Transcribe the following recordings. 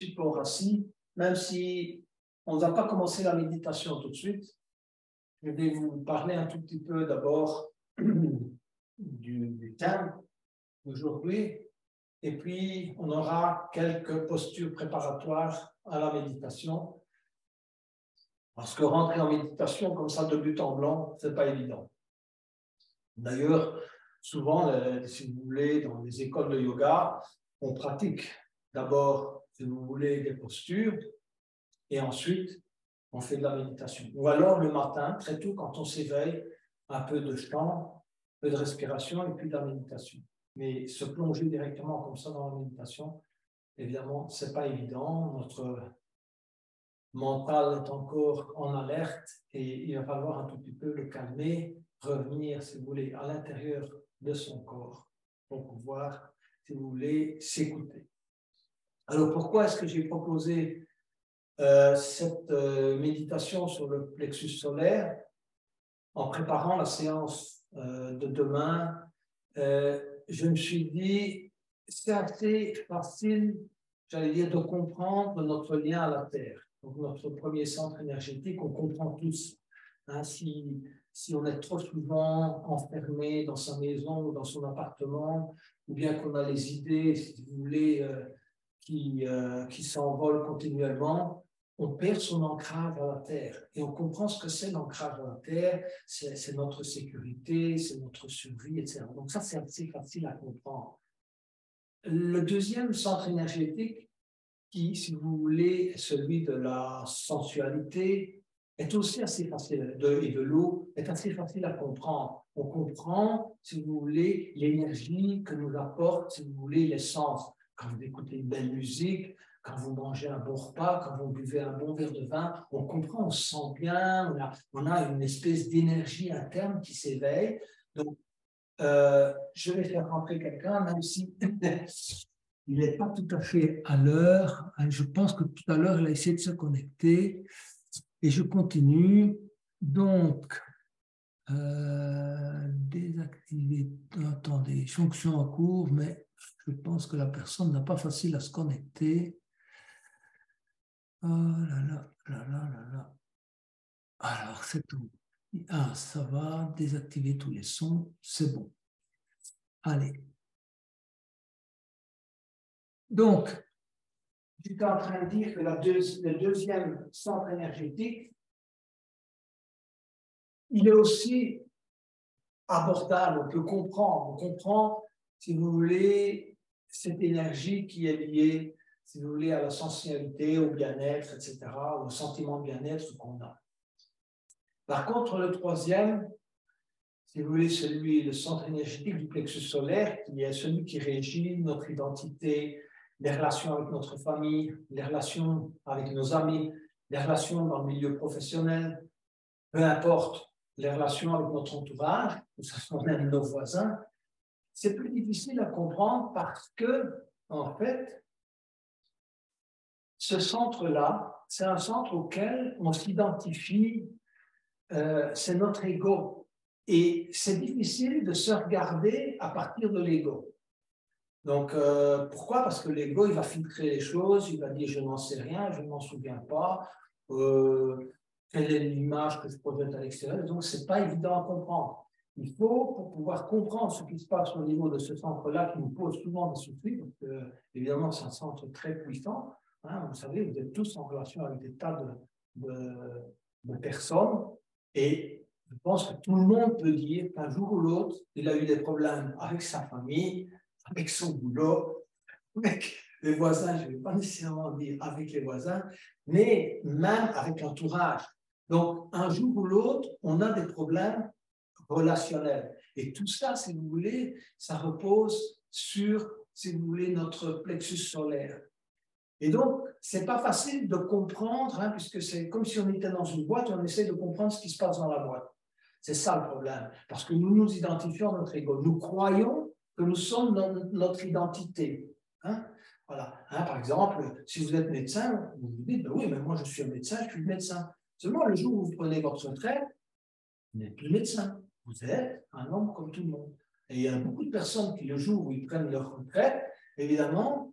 support assis, même si on ne va pas commencer la méditation tout de suite. Je vais vous parler un tout petit peu d'abord du thème d'aujourd'hui, et puis on aura quelques postures préparatoires à la méditation, parce que rentrer en méditation comme ça de but en blanc, ce n'est pas évident. D'ailleurs, souvent, si vous voulez, dans les écoles de yoga, on pratique d'abord, si vous voulez, des postures, et ensuite, on fait de la méditation. Ou alors, le matin, très tôt, quand on s'éveille, un peu de chant, un peu de respiration, et puis de la méditation. Mais se plonger directement comme ça dans la méditation, évidemment, ce n'est pas évident. Notre mental est encore en alerte, et il va falloir un tout petit peu le calmer, revenir, si vous voulez, à l'intérieur de son corps pour pouvoir, si vous voulez, s'écouter. Alors, pourquoi est-ce que j'ai proposé cette méditation sur le plexus solaire? En préparant la séance de demain, je me suis dit, c'est assez facile, j'allais dire, de comprendre notre lien à la Terre. Donc, notre premier centre énergétique, on comprend tous. Hein, si on est trop souvent enfermé dans sa maison ou dans son appartement, ou bien qu'on a les idées, si vous voulez, qui s'envolent continuellement, on perd son ancrage à la Terre. Et on comprend ce que c'est l'ancrage à la Terre, c'est notre sécurité, c'est notre survie, etc. Donc ça, c'est assez facile à comprendre. Le deuxième centre énergétique, qui, si vous voulez, est celui de la sensualité, est aussi assez facile, et de l'eau, est assez facile à comprendre. On comprend, si vous voulez, l'énergie que nous apporte, si vous voulez, les sens. Quand vous écoutez une belle musique, quand vous mangez un bon repas, quand vous buvez un bon verre de vin, on comprend, on se sent bien, on a une espèce d'énergie interne qui s'éveille. Donc, je vais faire rentrer quelqu'un, même si il n'est pas tout à fait à l'heure. Je pense que tout à l'heure, il a essayé de se connecter. Et je continue. Donc, désactiver. Attendez, fonction en cours, mais je pense que la personne n'a pas facile à se connecter. Oh là là, là là là là. Alors, c'est tout. Ah, ça va. Désactiver tous les sons. C'est bon. Allez. Donc, j'étais en train de dire que le deuxième centre énergétique, il est aussi abordable, on peut comprendre. On comprend, si vous voulez, cette énergie qui est liée, si vous voulez, à la sensualité, au bien-être, etc., au sentiment de bien-être qu'on a. Par contre, le troisième, si vous voulez, le centre énergétique du plexus solaire, qui est celui qui régit notre identité, les relations avec notre famille, les relations avec nos amis, les relations dans le milieu professionnel, peu importe les relations avec notre entourage, que ce soit même nos voisins, c'est plus difficile à comprendre parce que, en fait, ce centre-là, c'est un centre auquel on s'identifie, c'est notre ego. Et c'est difficile de se regarder à partir de l'ego. Donc, pourquoi? Parce que l'ego, il va filtrer les choses, il va dire je n'en sais rien, je ne m'en souviens pas, quelle est l'image que je projette à l'extérieur. Donc, ce n'est pas évident à comprendre. Il faut, pour pouvoir comprendre ce qui se passe au niveau de ce centre-là, qui nous pose souvent des soucis, parce que, évidemment, c'est un centre très puissant. Hein, vous savez, vous êtes tous en relation avec des tas de personnes, et je pense que tout le monde peut dire qu'un jour ou l'autre, il a eu des problèmes avec sa famille, avec son boulot, avec les voisins, je ne vais pas nécessairement dire avec les voisins, mais même avec l'entourage. Donc, un jour ou l'autre, on a des problèmes relationnels. Et tout ça, si vous voulez, ça repose sur, si vous voulez, notre plexus solaire. Et donc, ce n'est pas facile de comprendre, hein, puisque c'est comme si on était dans une boîte et on essaie de comprendre ce qui se passe dans la boîte. C'est ça le problème. Parce que nous nous identifions à notre ego. Nous croyons que nous sommes dans notre identité. Hein? Voilà. Hein, par exemple, si vous êtes médecin, vous vous dites, ben oui, mais moi je suis un médecin, je suis médecin. Seulement, le jour où vous prenez votre retraite, vous n'êtes plus médecin. Vous êtes un homme comme tout le monde. Et il y a beaucoup de personnes qui, le jour où ils prennent leur retraite, évidemment,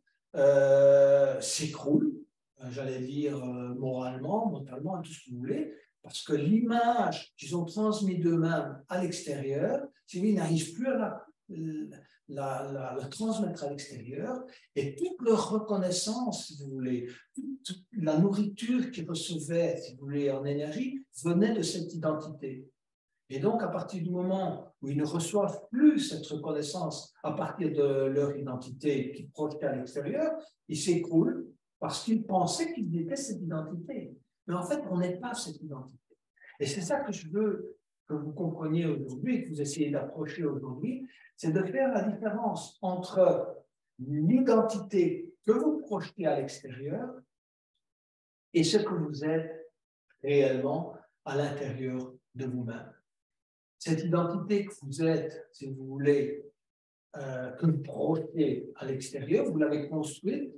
s'écroule, j'allais dire moralement, mentalement, tout ce que vous voulez, parce que l'image qu'ils ont transmise d'eux-mêmes à l'extérieur, ils n'arrivent plus à la transmettre à l'extérieur, et toute leur reconnaissance, si vous voulez, toute la nourriture qu'ils recevaient, si vous voulez, en énergie, venait de cette identité. Et donc, à partir du moment où ils ne reçoivent plus cette reconnaissance à partir de leur identité qu'ils projetaient à l'extérieur, ils s'écroulent parce qu'ils pensaient qu'ils étaient cette identité. Mais en fait, on n'est pas cette identité. Et c'est ça que je veux que vous compreniez aujourd'hui, que vous essayez d'approcher aujourd'hui, c'est de faire la différence entre l'identité que vous projetez à l'extérieur et ce que vous êtes réellement à l'intérieur de vous-même. Cette identité que vous êtes, si vous voulez, que vous projetez à l'extérieur, vous l'avez construite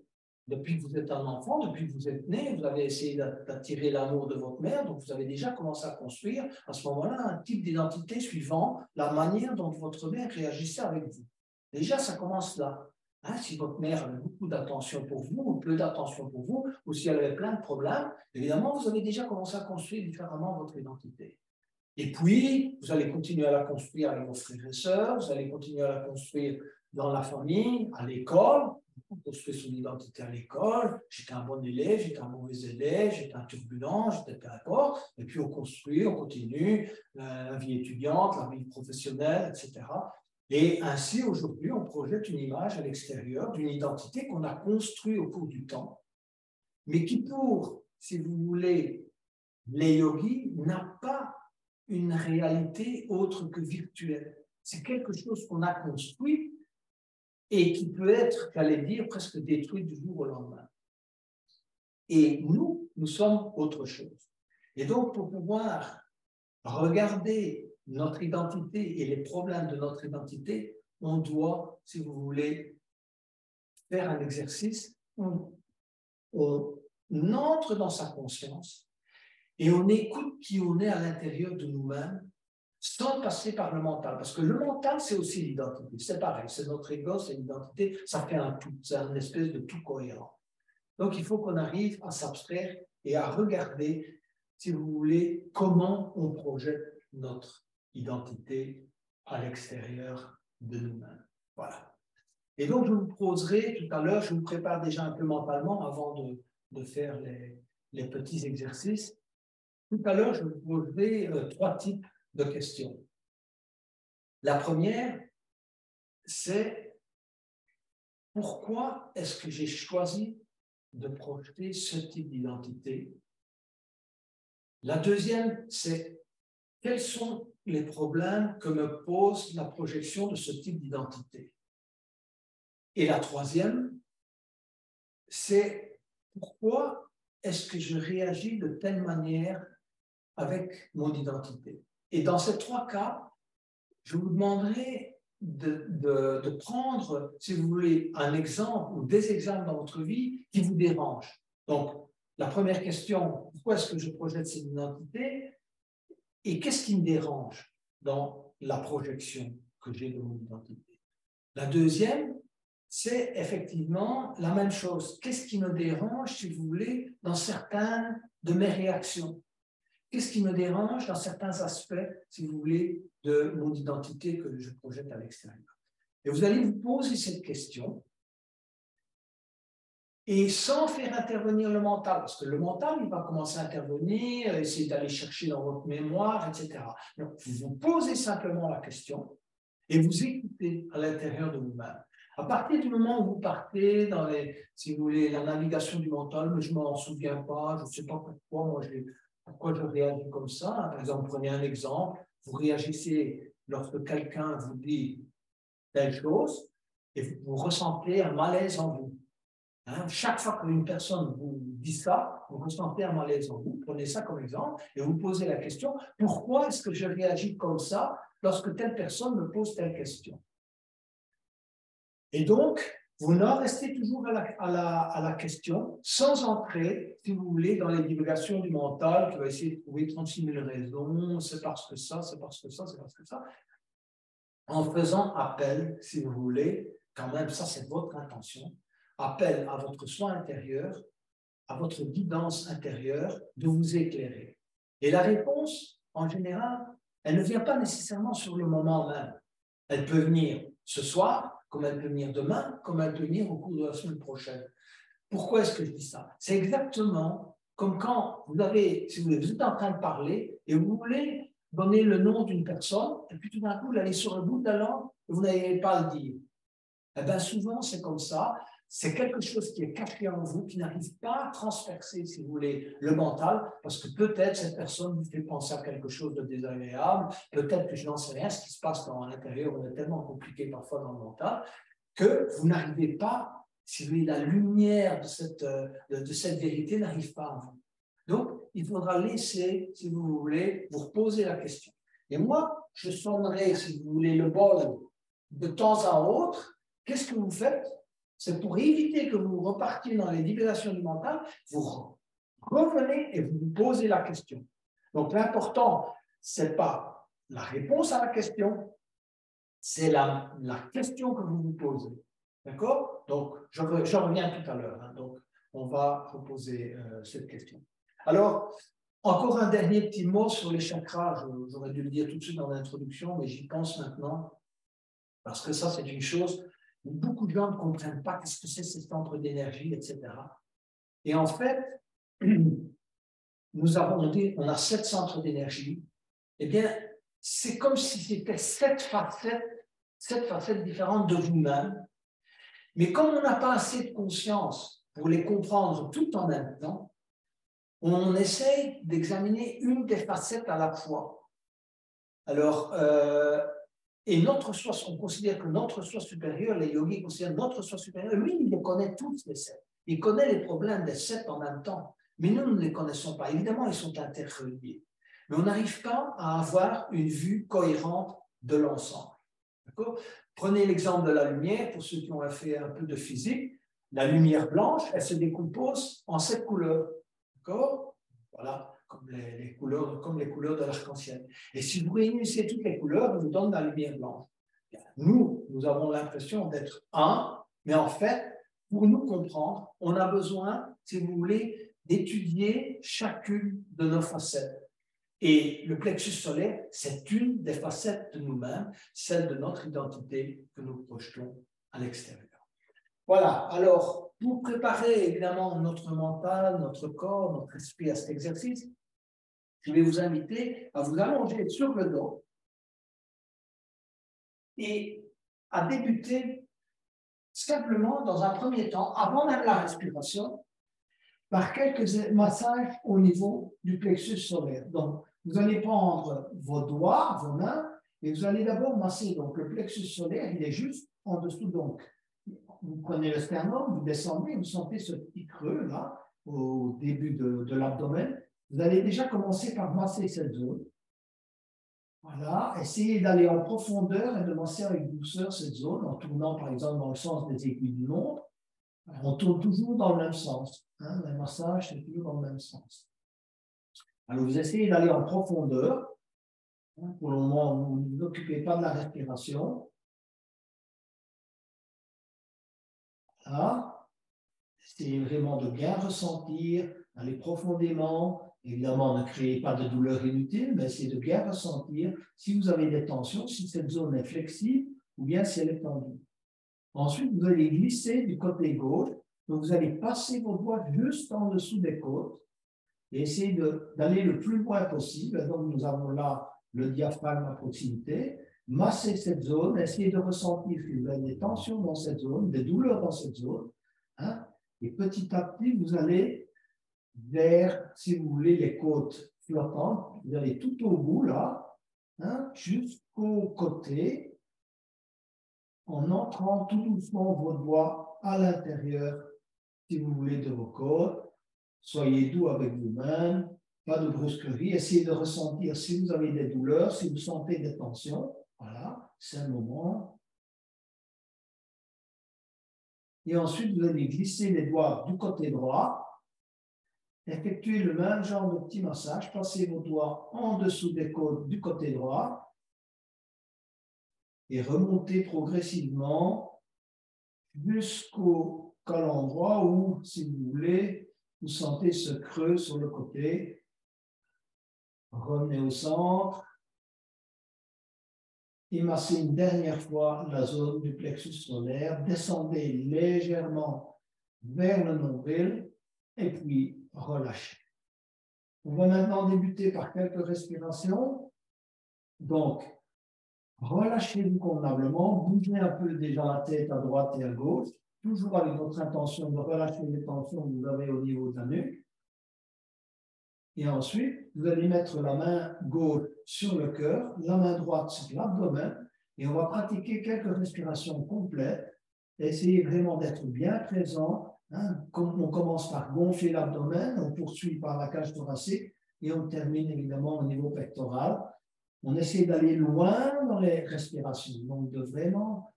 depuis que vous êtes un enfant, depuis que vous êtes né, vous avez essayé d'attirer l'amour de votre mère, donc vous avez déjà commencé à construire à ce moment-là un type d'identité suivant la manière dont votre mère réagissait avec vous. Déjà, ça commence là. Hein, si votre mère avait beaucoup d'attention pour vous, ou peu d'attention pour vous, ou si elle avait plein de problèmes, évidemment, vous avez déjà commencé à construire différemment votre identité. Et puis, vous allez continuer à la construire avec vos frères et sœurs, vous allez continuer à la construire dans la famille, à l'école, vous construisez son identité à l'école, j'étais un bon élève, j'étais un mauvais élève, j'étais un turbulent, j'étais peu importe, et puis on construit, on continue, la vie étudiante, la vie professionnelle, etc. Et ainsi, aujourd'hui, on projette une image à l'extérieur d'une identité qu'on a construite au cours du temps, mais qui pour, si vous voulez, les yogis, n'a pas une réalité autre que virtuelle. C'est quelque chose qu'on a construit et qui peut être, j'allais dire, presque détruit du jour au lendemain. Et nous sommes autre chose. Et donc, pour pouvoir regarder notre identité et les problèmes de notre identité, on doit, si vous voulez, faire un exercice où on entre dans sa conscience et on écoute qui on est à l'intérieur de nous-mêmes sans passer par le mental. Parce que le mental, c'est aussi l'identité. C'est pareil, c'est notre ego, c'est l'identité, ça fait un tout, c'est une espèce de tout cohérent. Donc, il faut qu'on arrive à s'abstraire et à regarder, si vous voulez, comment on projette notre identité à l'extérieur de nous-mêmes. Voilà. Et donc, je vous poserai tout à l'heure, je vous prépare déjà un peu mentalement avant de faire les petits exercices. Tout à l'heure, je vous poserai 3 types de questions. La première, c'est pourquoi est-ce que j'ai choisi de projeter ce type d'identité? La deuxième, c'est quels sont les problèmes que me pose la projection de ce type d'identité? Et la troisième, c'est pourquoi est-ce que je réagis de telle manière avec mon identité? Et dans ces 3 cas, je vous demanderai de prendre, si vous voulez, un exemple ou des exemples dans votre vie qui vous dérangent. Donc, la première question, pourquoi est-ce que je projette cette identité? Et qu'est-ce qui me dérange dans la projection que j'ai de mon identité? La deuxième, c'est effectivement la même chose. Qu'est-ce qui me dérange, si vous voulez, dans certaines de mes réactions? Qu'est-ce qui me dérange dans certains aspects, si vous voulez, de mon identité que je projette à l'extérieur? Et vous allez vous poser cette question, et sans faire intervenir le mental, parce que le mental, il va commencer à intervenir, essayer d'aller chercher dans votre mémoire, etc. Donc, vous vous posez simplement la question, et vous écoutez à l'intérieur de vous-même. À partir du moment où vous partez dans si vous voulez, la navigation du mental, mais je ne m'en souviens pas, je ne sais pas pourquoi je réagis comme ça. Par exemple, prenez un exemple, vous réagissez lorsque quelqu'un vous dit telle chose et vous ressentez un malaise en vous. Hein? Chaque fois qu'une personne vous dit ça, vous ressentez un malaise en vous. Prenez ça comme exemple et vous posez la question, pourquoi est-ce que je réagis comme ça lorsque telle personne me pose telle question? Et donc, vous n'en restez toujours à la question sans entrer, si vous voulez, dans les divulgations du mental qui va essayer de trouver 36 000 raisons, c'est parce que ça, c'est parce que ça, c'est parce que ça. En faisant appel, si vous voulez, quand même, ça c'est votre intention, appelle à votre soi intérieur, à votre guidance intérieure de vous éclairer. Et la réponse, en général, elle ne vient pas nécessairement sur le moment même. Elle peut venir ce soir, comme elle peut venir demain, comme elle peut venir au cours de la semaine prochaine. Pourquoi est-ce que je dis ça? C'est exactement comme quand vous avez, si vous voulez, vous êtes en train de parler et vous voulez donner le nom d'une personne, et puis tout d'un coup, vous allez sur le bout de la langue et vous n'allez pas le dire. Eh bien, souvent, c'est comme ça. C'est quelque chose qui est caché en vous, qui n'arrive pas à transpercer, si vous voulez, le mental, parce que peut-être cette personne vous fait penser à quelque chose de désagréable, peut-être que je n'en sais rien, ce qui se passe dans l'intérieur, on est tellement compliqué parfois dans le mental, que vous n'arrivez pas, si vous voulez, la lumière de cette vérité n'arrive pas à vous. Donc, il faudra laisser, si vous voulez, vous reposer la question. Et moi, je sonnerai, si vous voulez, le bol de temps à autre. Qu'est-ce que vous faites? C'est pour éviter que vous repartiez dans les divagations du mental, vous revenez et vous vous posez la question. Donc, l'important, ce n'est pas la réponse à la question, c'est la question que vous vous posez. D'accord? Donc, je reviens tout à l'heure. Hein, donc, on va reposer cette question. Alors, encore un dernier petit mot sur les chakras. J'aurais dû le dire tout de suite dans l'introduction, mais j'y pense maintenant. Parce que ça, c'est une chose où beaucoup de gens ne comprennent pas qu'est-ce que c'est ces centres d'énergie, etc. Et en fait, on a 7 centres d'énergie. Eh bien, c'est comme si c'était 7 facettes différentes de vous-même. Mais comme on n'a pas assez de conscience pour les comprendre tout en même temps, on essaye d'examiner une des facettes à la fois. Alors, et notre soi, on considère que notre soi supérieur, les yogis considèrent notre soi supérieur, lui, il les connaît tous, les 7. Il connaît les problèmes des 7 en même temps. Mais nous, nous ne les connaissons pas. Évidemment, ils sont interreliés. Mais on n'arrive pas à avoir une vue cohérente de l'ensemble. D'accord? Prenez l'exemple de la lumière, pour ceux qui ont fait un peu de physique. La lumière blanche, elle se décompose en 7 couleurs. D'accord? Voilà, comme les couleurs de l'arc-en-ciel. Et si vous réunissez toutes les couleurs, on vous donne la lumière blanche. Nous avons l'impression d'être un, mais en fait, pour nous comprendre, on a besoin, si vous voulez, d'étudier chacune de nos facettes. Et le plexus solaire, c'est une des facettes de nous-mêmes, celle de notre identité que nous projetons à l'extérieur. Voilà, alors, pour préparer évidemment notre mental, notre corps, notre esprit à cet exercice, je vais vous inviter à vous allonger sur le dos et à débuter simplement, dans un premier temps, avant même la respiration, par quelques massages au niveau du plexus solaire. Donc, vous allez prendre vos doigts, vos mains, et vous allez d'abord masser. Donc, le plexus solaire, il est juste en dessous. Donc, vous prenez le sternum, vous descendez, vous sentez ce petit creux là, au début de l'abdomen. Vous allez déjà commencer par masser cette zone. Voilà, essayez d'aller en profondeur et de masser avec douceur cette zone, en tournant par exemple dans le sens des aiguilles d'une montre. On tourne toujours dans le même sens. Hein, le massage, c'est toujours dans le même sens. Alors, vous essayez d'aller en profondeur. Hein, pour le moment, vous ne vous occupez pas de la respiration. Voilà. Essayez vraiment de bien ressentir, aller profondément. Évidemment, ne créez pas de douleur inutile, mais essayez de bien ressentir si vous avez des tensions, si cette zone est flexible ou bien si elle est tendue. Ensuite, vous allez glisser du côté gauche. Donc, vous allez passer vos doigts juste en dessous des côtes et essayer d'aller le plus loin possible. Donc, nous avons là le diaphragme à proximité. Massez cette zone, essayez de ressentir si vous avez des tensions dans cette zone, des douleurs dans cette zone. Hein, et petit à petit, vous allez vers, si vous voulez, les côtes flottantes. Vous allez tout au bout, là, hein, jusqu'au côté, en entrant tout doucement vos doigts à l'intérieur, si vous voulez, de vos côtes. Soyez doux avec vous-même, pas de brusquerie. Essayez de ressentir si vous avez des douleurs, si vous sentez des tensions. Voilà, c'est un moment. Et ensuite, vous allez glisser les doigts du côté droit. Effectuez le même genre de petit massage. Passez vos doigts en dessous des côtes du côté droit. Et remontez progressivement jusqu'au colon droit ou, si vous voulez, vous sentez ce creux sur le côté. Revenez au centre. Massez une dernière fois la zone du plexus solaire. Descendez légèrement vers le nombril et puis relâchez. On va maintenant débuter par quelques respirations. Donc, relâchez-vous convenablement, bougez un peu déjà la tête à droite et à gauche, toujours avec votre intention de relâcher les tensions que vous avez au niveau de la nuque. Et ensuite, vous allez mettre la main gauche sur le cœur, la main droite sur l'abdomen, et on va pratiquer quelques respirations complètes. Essayez vraiment d'être bien présent. On commence par gonfler l'abdomen, on poursuit par la cage thoracique, et on termine évidemment au niveau pectoral. On essaie d'aller loin dans les respirations, donc de vraiment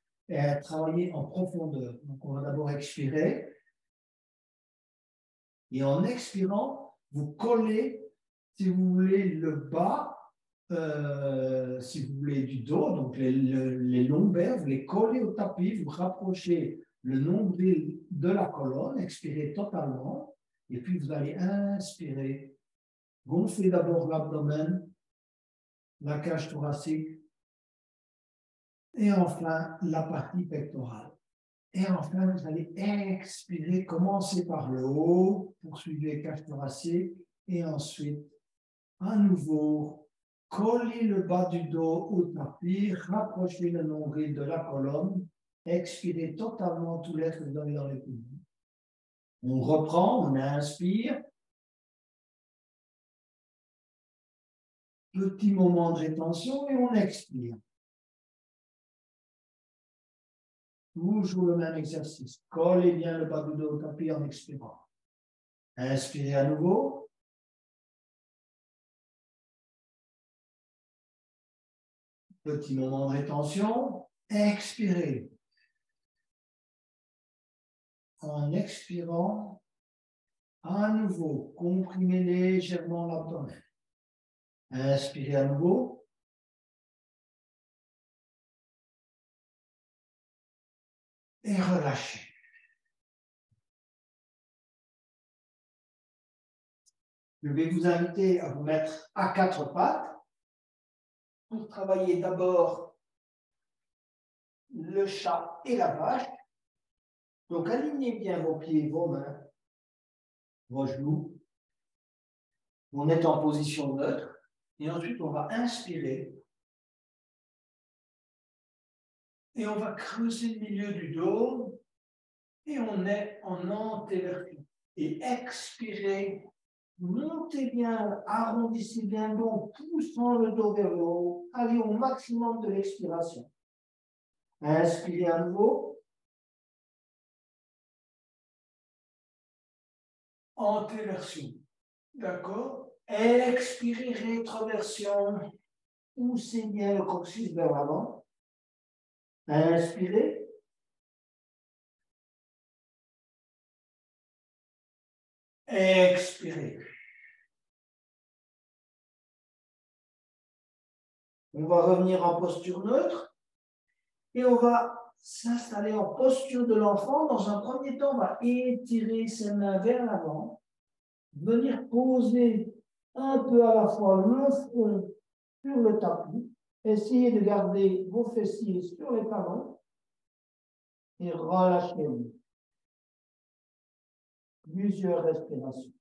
travailler en profondeur. Donc, on va d'abord expirer. Et en expirant, vous collez, si vous voulez, le bas, si vous voulez, du dos, donc les lombaires, vous les collez au tapis, vous rapprochez le nombril de la colonne, expirez totalement, et puis vous allez inspirer. Gonflez d'abord l'abdomen, la cage thoracique, et enfin la partie pectorale. Et enfin, vous allez expirer, commencez par le haut, poursuivez cage thoracique, et ensuite, à nouveau, collez le bas du dos au tapis, rapprochez le nombril de la colonne, expirez totalement tout l'air que vous avez dans les poumons. On reprend, on inspire. Petit moment de rétention et on expire. Toujours le même exercice. Collez bien le bas du dos au tapis en expirant. Inspirez à nouveau. Petit moment de rétention. Expirez. En expirant, à nouveau, comprimez légèrement l'abdomen. Inspirez à nouveau. Et relâchez. Je vais vous inviter à vous mettre à quatre pattes pour travailler d'abord le chat et la vache. Donc, alignez bien vos pieds, vos mains, vos genoux. On est en position neutre. Et ensuite, on va inspirer. Et on va creuser le milieu du dos. Et on est en antéversion. Et expirez. Montez bien, arrondissez bien le dos, poussant le dos vers le haut. Allez au maximum de l'expiration. Inspirez à nouveau. Antéversion. D'accord? Expirez, rétroversion. Poussez bien le coccyx vers l'avant. Inspirez. Expirez. On va revenir en posture neutre et on va s'installer en posture de l'enfant. Dans un premier temps, on va étirer ses mains vers l'avant, venir poser un peu à la fois le front sur le tapis, essayez de garder vos fessiers sur les talons et relâchez-vous. Plusieurs respirations.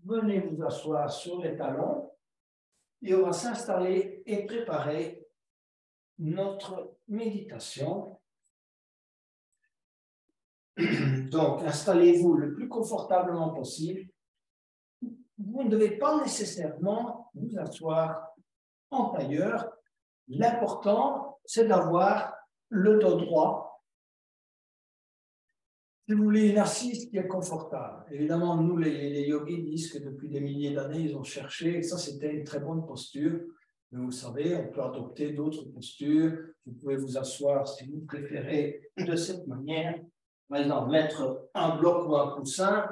Venez vous asseoir sur les talons et on va s'installer et préparer notre méditation. Donc, installez-vous le plus confortablement possible. Vous ne devez pas nécessairement vous asseoir en tailleur. L'important, c'est d'avoir le dos droit. Si vous voulez une assise qui est confortable. Évidemment, nous, les yogis disent que depuis des milliers d'années, ils ont cherché, et ça, c'était une très bonne posture. Mais vous savez, on peut adopter d'autres postures. Vous pouvez vous asseoir, si vous préférez, de cette manière. Par exemple, mettre un bloc ou un coussin,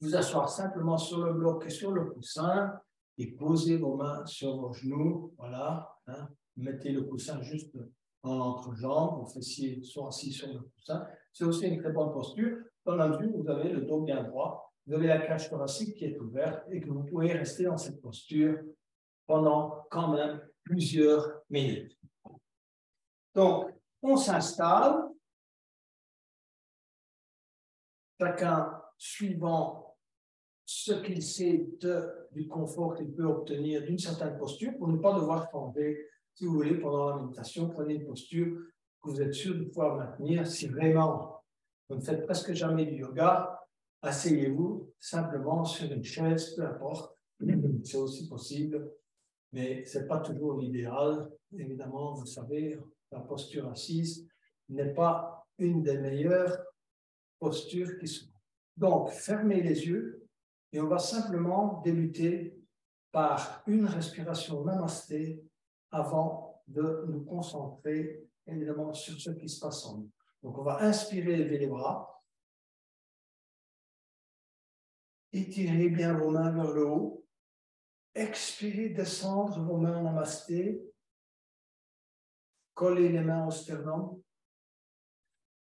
vous asseoir simplement sur le bloc et sur le coussin, et poser vos mains sur vos genoux. Voilà. Hein. Mettez le coussin juste en entrejambe, vos fessiers sont assis sur le coussin. C'est aussi une très bonne posture. Dans la mesure où vous avez le dos bien droit, vous avez la cage thoracique qui est ouverte et que vous pouvez rester dans cette posture pendant quand même plusieurs minutes. Donc, on s'installe, chacun suivant ce qu'il sait du confort qu'il peut obtenir d'une certaine posture pour ne pas devoir changer. Si vous voulez, pendant la méditation, prenez une posture que vous êtes sûr de pouvoir maintenir. Si vraiment vous ne faites presque jamais du yoga, asseyez-vous simplement sur une chaise, peu importe, c'est aussi possible. Mais ce n'est pas toujours l'idéal. Évidemment, vous savez, la posture assise n'est pas une des meilleures postures qui sont. Donc, fermez les yeux et on va simplement débuter par une respiration namasté avant de nous concentrer évidemment sur ce qui se passe en nous. Donc, on va inspirer, lever les bras. Étirez bien vos mains vers le haut. Expirez, descendre vos mains en namasté. Collez les mains au sternum.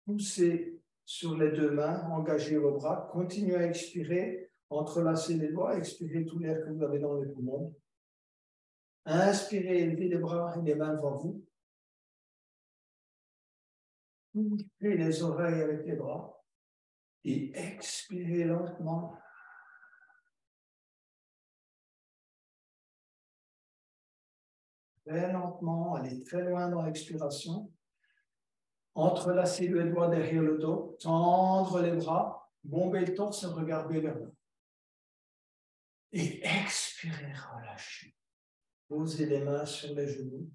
Poussez sur les deux mains, engagez vos bras. Continuez à expirer, entrelacez les doigts, expirez tout l'air que vous avez dans les poumons. Inspirez, élevez les bras et les mains devant vous. Ouvrez les oreilles avec les bras. Et expirez lentement. Très lentement, allez très loin dans l'expiration. Entrelacez les doigts derrière le dos, tendre les bras, bomber le torse et regarder vers vous. Et expirez, relâchez. Posez les mains sur les genoux.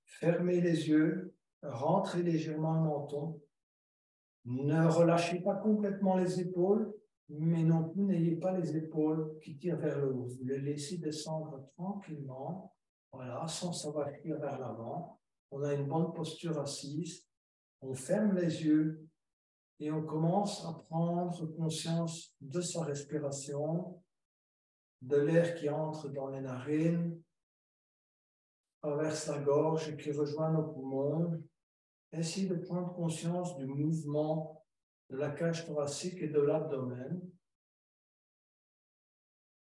Fermez les yeux, rentrez légèrement le menton. Ne relâchez pas complètement les épaules, mais non plus n'ayez pas les épaules qui tirent vers le haut. Vous les laissez descendre tranquillement, voilà, sans s'abattre vers l'avant. On a une bonne posture assise. On ferme les yeux et on commence à prendre conscience de sa respiration, de l'air qui entre dans les narines, traverse la gorge et qui rejoint nos poumons. Essayez de prendre conscience du mouvement de la cage thoracique et de l'abdomen.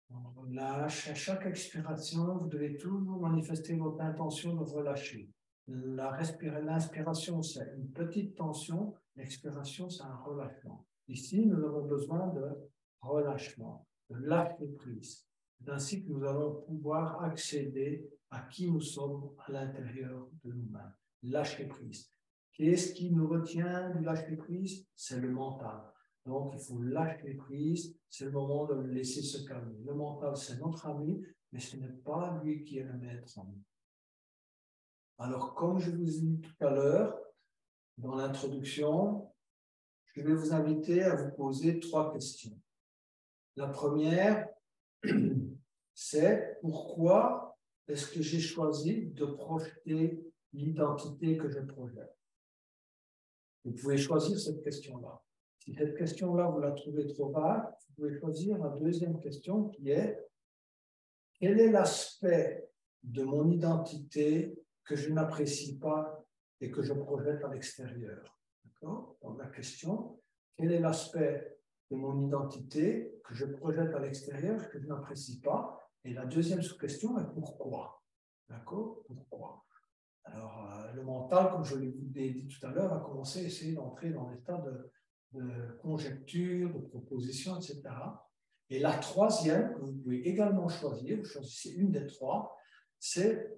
On relâche. À chaque expiration, vous devez toujours manifester votre intention de relâcher. L'inspiration, c'est une petite tension. L'expiration, c'est un relâchement. Ici, nous avons besoin de relâchement, de lâcher prise. C'est ainsi que nous allons pouvoir accéder à qui nous sommes à l'intérieur de nous-mêmes. Lâcher prise. Qu'est-ce qui nous retient du lâcher prise? C'est le mental. Donc, il faut lâcher prise. C'est le moment de le laisser se calmer. Le mental, c'est notre ami, mais ce n'est pas lui qui est le maître en nous. Alors, comme je vous ai dit tout à l'heure, dans l'introduction, je vais vous inviter à vous poser 3 questions. La première, c'est pourquoi est-ce que j'ai choisi de projeter l'identité que je projette? Vous pouvez choisir cette question-là. Si cette question-là, vous la trouvez trop vague, vous pouvez choisir la deuxième question qui est quel est l'aspect de mon identité que je n'apprécie pas et que je projette à l'extérieur. D'accord? Donc la question, quel est l'aspect de mon identité que je projette à l'extérieur, que je n'apprécie pas? Et la deuxième sous-question est pourquoi? D'accord? Pourquoi? Alors, le mental, comme je l'ai dit tout à l'heure, a commencé à essayer d'entrer dans l'état de conjecture, de proposition, etc. Et la troisième, que vous pouvez également choisir, vous choisissez une des 3, c'est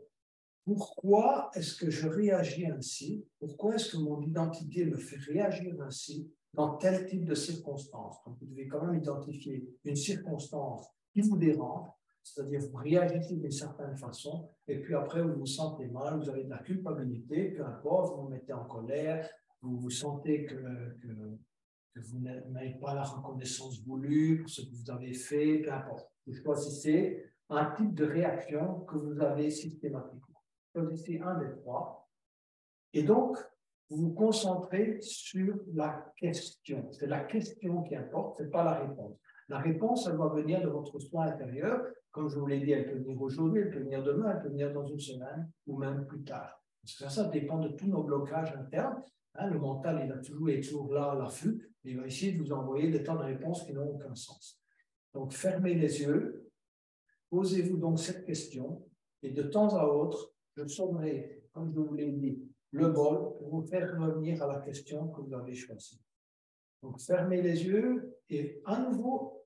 pourquoi est-ce que je réagis ainsi? Pourquoi est-ce que mon identité me fait réagir ainsi dans tel type de circonstance. Donc, vous devez quand même identifier une circonstance qui vous dérange, c'est-à-dire vous réagissez d'une certaine façon, et puis après vous vous sentez mal, vous avez de la culpabilité, peu importe, vous vous mettez en colère, vous vous sentez que vous n'avez pas la reconnaissance voulue pour ce que vous avez fait, peu importe. Vous choisissez un type de réaction que vous avez systématiquement. Choisissez un des trois. Et donc, vous vous concentrez sur la question. C'est la question qui importe, ce n'est pas la réponse. La réponse, elle va venir de votre soi intérieur. Comme je vous l'ai dit, elle peut venir aujourd'hui, elle peut venir demain, elle peut venir dans une semaine ou même plus tard. Parce que ça dépend de tous nos blocages internes. Le mental, il est toujours là à l'affût. Il va essayer de vous envoyer des tas de réponses qui n'ont aucun sens. Donc, fermez les yeux, posez-vous donc cette question, et de temps à autre, je sonnerai, comme je vous l'ai dit, le bol pour vous faire revenir à la question que vous avez choisie. Donc, fermez les yeux et à nouveau,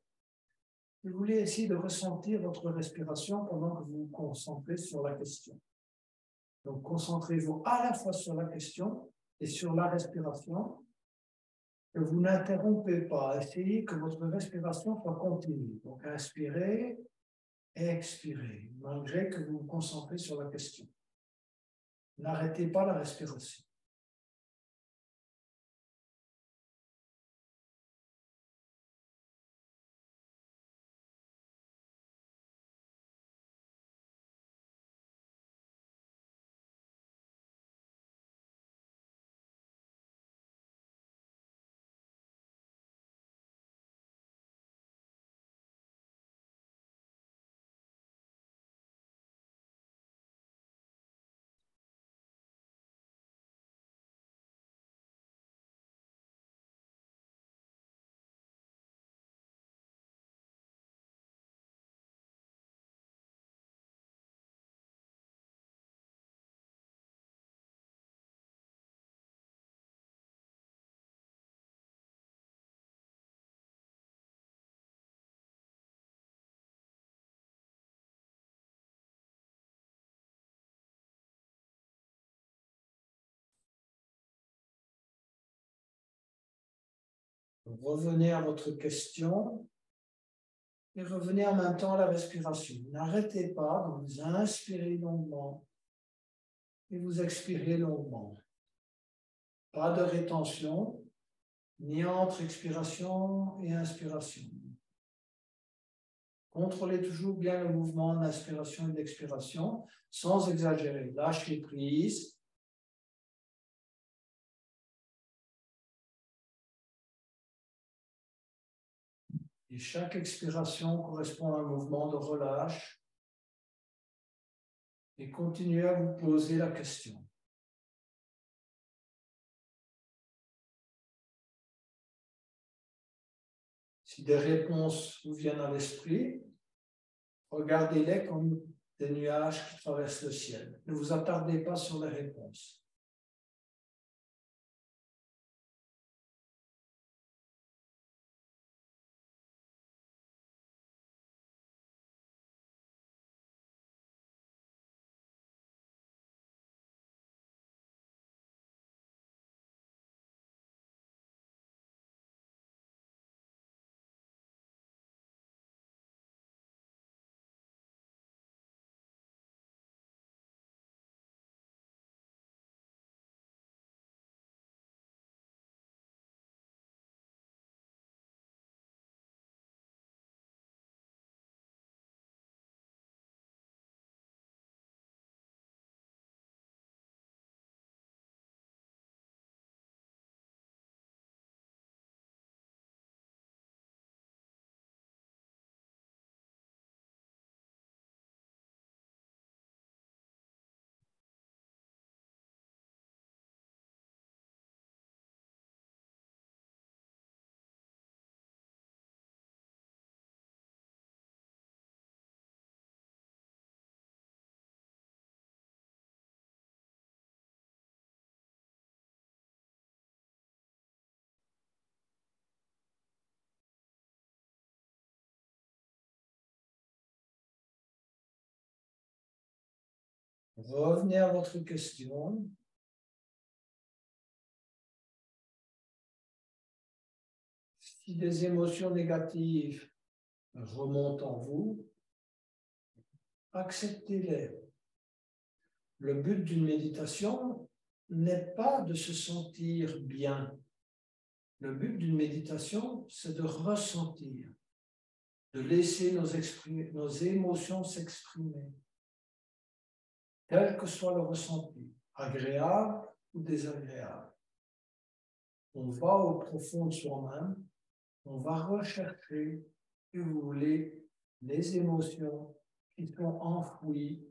vous voulez essayer de ressentir votre respiration pendant que vous vous concentrez sur la question. Donc, concentrez-vous à la fois sur la question et sur la respiration. Que vous n'interrompez pas. Essayez que votre respiration soit continue. Donc, inspirez, expirez, malgré que vous vous concentrez sur la question. N'arrêtez pas la respiration. Revenez à votre question et revenez en même temps à la respiration. N'arrêtez pas, donc vous inspirez longuement et vous expirez longuement. Pas de rétention, ni entre expiration et inspiration. Contrôlez toujours bien le mouvement d'inspiration et d'expiration sans exagérer. Lâchez prise. Et chaque expiration correspond à un mouvement de relâche. Et continuez à vous poser la question. Si des réponses vous viennent à l'esprit, regardez-les comme des nuages qui traversent le ciel. Ne vous attardez pas sur les réponses. Revenez à votre question. Si des émotions négatives remontent en vous, acceptez-les. Le but d'une méditation n'est pas de se sentir bien. Le but d'une méditation, c'est de ressentir, de laisser nos émotions s'exprimer, quel que soit le ressenti, agréable ou désagréable. On va au profond de soi-même, on va rechercher, si vous voulez, les émotions qui sont enfouies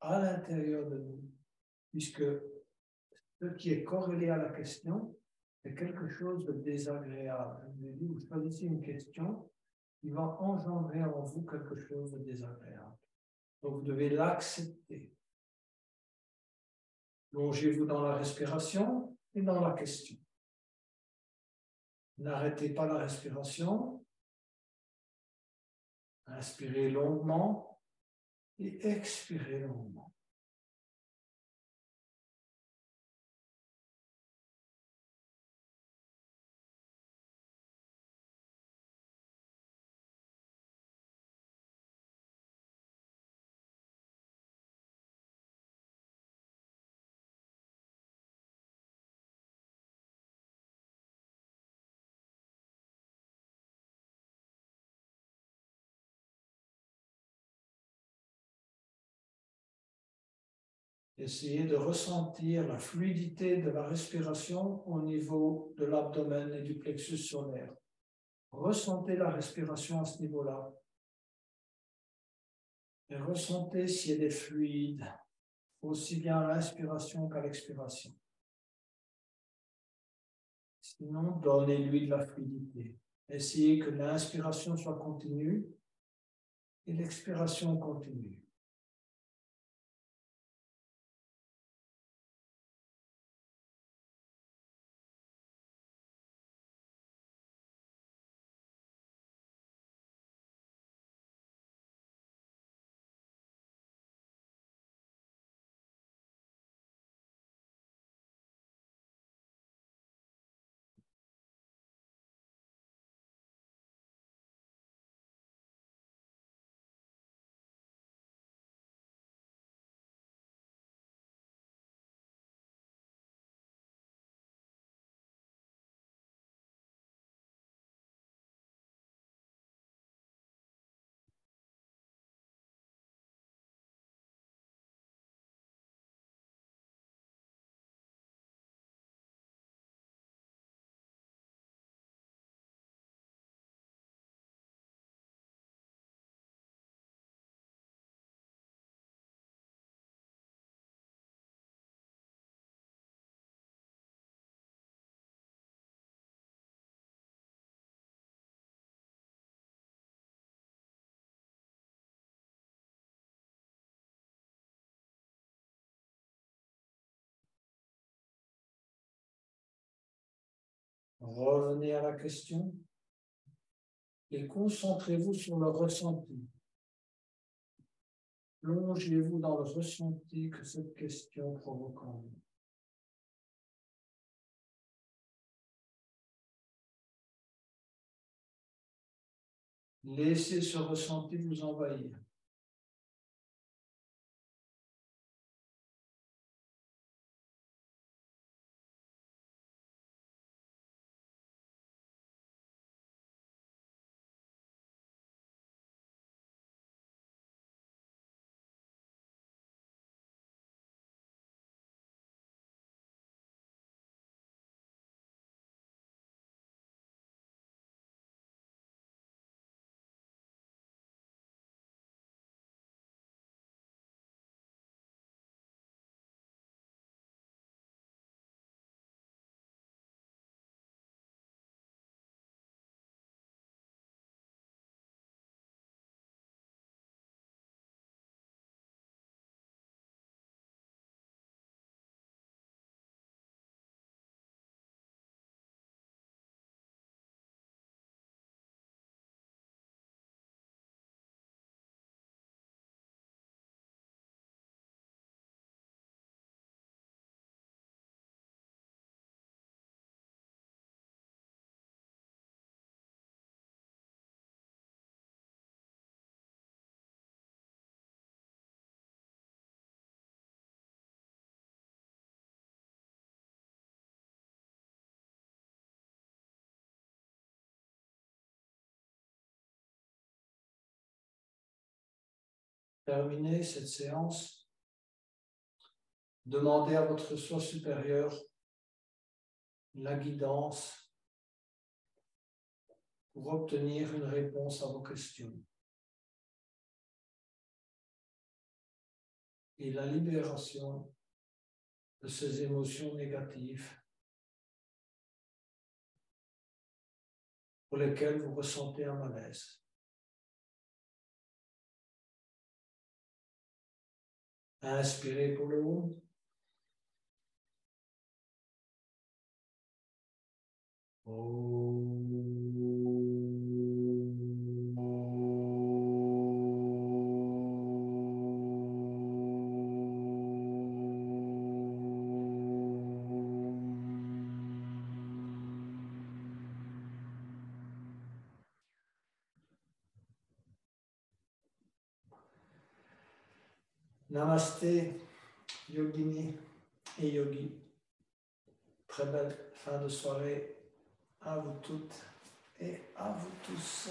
à l'intérieur de nous, puisque ce qui est corrélé à la question est quelque chose de désagréable. Je vous ai dit, vous choisissez une question qui va engendrer en vous quelque chose de désagréable. Donc vous devez l'accepter. Plongez-vous dans la respiration et dans la question. N'arrêtez pas la respiration. Inspirez longuement et expirez longuement. Essayez de ressentir la fluidité de la respiration au niveau de l'abdomen et du plexus solaire. Ressentez la respiration à ce niveau-là. Et ressentez si elle est fluide, aussi bien à l'inspiration qu'à l'expiration. Sinon, donnez-lui de la fluidité. Essayez que l'inspiration soit continue et l'expiration continue. Revenez à la question et concentrez-vous sur le ressenti. Plongez-vous dans le ressenti que cette question provoque en vous. Laissez ce ressenti vous envahir. terminer cette séance, demandez à votre soi supérieur la guidance pour obtenir une réponse à vos questions et la libération de ces émotions négatives pour lesquelles vous ressentez un malaise. Inspirez pour le haut. Namasté, yogini et yogi. Très belle fin de soirée à vous toutes et à vous tous.